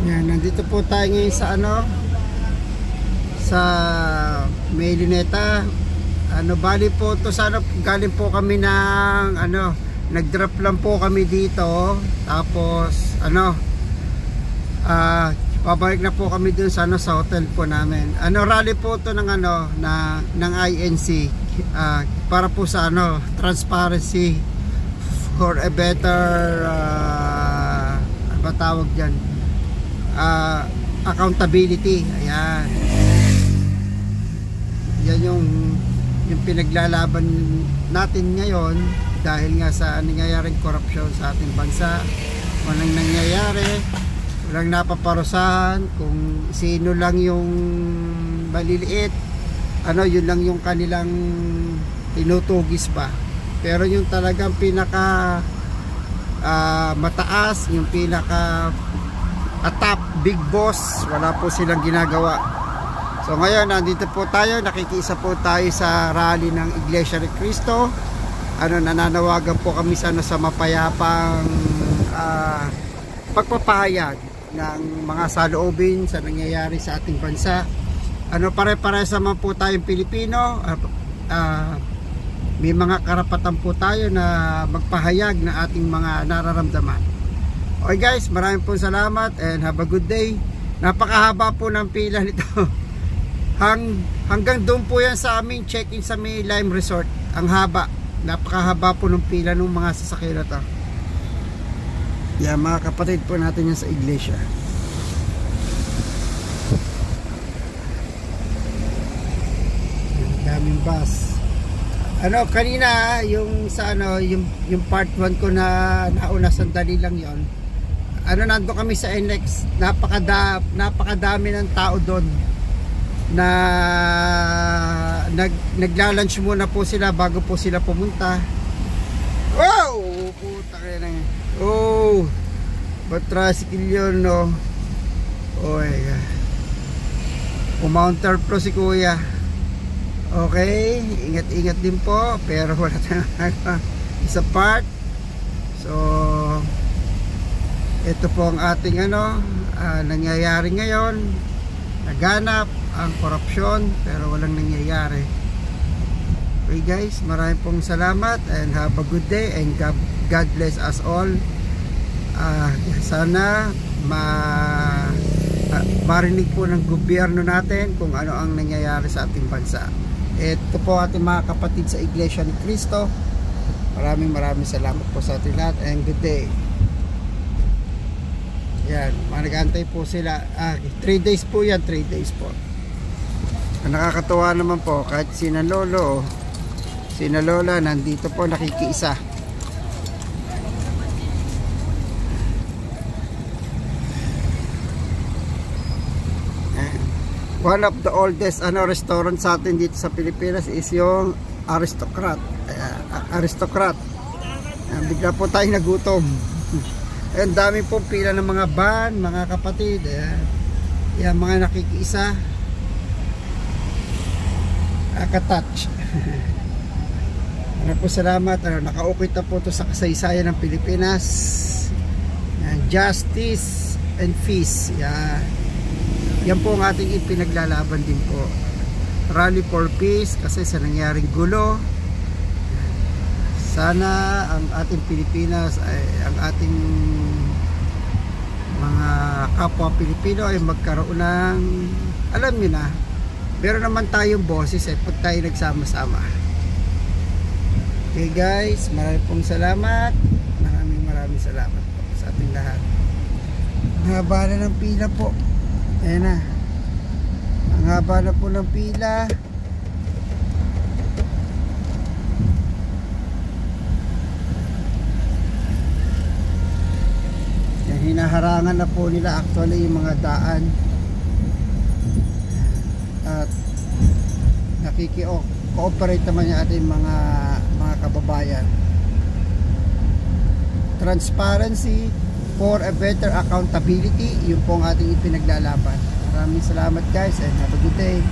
Yan, nandito po tayo ngayon sa sa May Luneta. Bali po to sa galing po kami ng nag-drop lang po kami dito. Tapos pabalik na po kami dun sa sa hotel po namin. Rally po to ng ng INC para po sa transparency for a better ano tawag diyan? Accountability. Ayan. Yan yung pinaglalaban natin ngayon dahil nga sa nangyayaring korupsyon sa ating bansa. Walang nangyayari, walang napaparusahan, kung sino lang yung maliliit, yun lang yung kanilang tinutugis ba. Pero yung talagang pinaka mataas, yung pinaka top big boss, wala po silang ginagawa. So ngayon nandito po tayo, nakikisa po tayo sa rally ng Iglesia ni Cristo. Nananawagan po kami sa mapayapang pagpapahayag ng mga saloobin sa nangyayari sa ating bansa. Pare-parehas naman po tayong Pilipino. May mga karapatan po tayo na magpahayag ng ating mga nararamdaman. Okay guys, maraming po salamat and have a good day. Napakahaba po ng pila nito. Hanggang doon po yan sa aming check-in sa May Lime Resort. Ang haba, napakahaba po ng pila ng mga sasakyan na to. Yan, mga kapatid po natin yan sa iglesia. Daming bus. Kanina yung sa yung part 1 ko na nauna, sandali lang yon. Nando kami sa NX, napakadami ng tao doon na nagla-lunch muna po sila bago po sila pumunta. Wow! Puta kaya na. Oh! Ba't tricycle yun, no? Oh my God. Pumounter pro si kuya. Okay, ingat-ingat din po, pero wala tayong isa part. So ito po ang ating nangyayari ngayon. Naganap ang korupsyon pero walang nangyayari. Okay guys, maraming pong salamat and have a good day and God bless us all. Sana marinig po ng gobyerno natin kung ano ang nangyayari sa ating bansa. Ito po ating mga kapatid sa Iglesia ni Cristo. Maraming salamat po sa ating lahat and good day. Yan, nag-aantay po sila. 3 days po yan, 3 days po. Nakakatuwa naman po, kahit sina lolo, sina lola, nandito po nakikiisa. One of the oldest restaurant sa atin dito sa Pilipinas is yung Aristocrat. Bigla po tayong nagutom. Ang dami pong pila ng mga van, mga kapatid. Yan, mga nakikiisa. Nakatouch. Po salamat. Nakaukit na po ito sa kasaysayan ng Pilipinas. Yan, justice and peace. Yan po ang ating ipinaglalaban din po. Rally for peace kasi sa nangyaring gulo. Sana ang ating Pilipinas ay ang ating mga kapwa Pilipino ay magkaroon ng, alam niyo na, meron naman tayong boses pag tayo nagsama-sama. Okay guys, maraming pong salamat. Maraming salamat po sa ating lahat. Ang haba na ng pila po. Ayan na. Ang haba na po ng pila. Hinaharangan na po nila actually yung mga daan at nakiki-cooperate naman yung ating mga kababayan. Transparency for a better accountability, yun po ang ating ipinaglalaban. Maraming salamat guys and have a good day.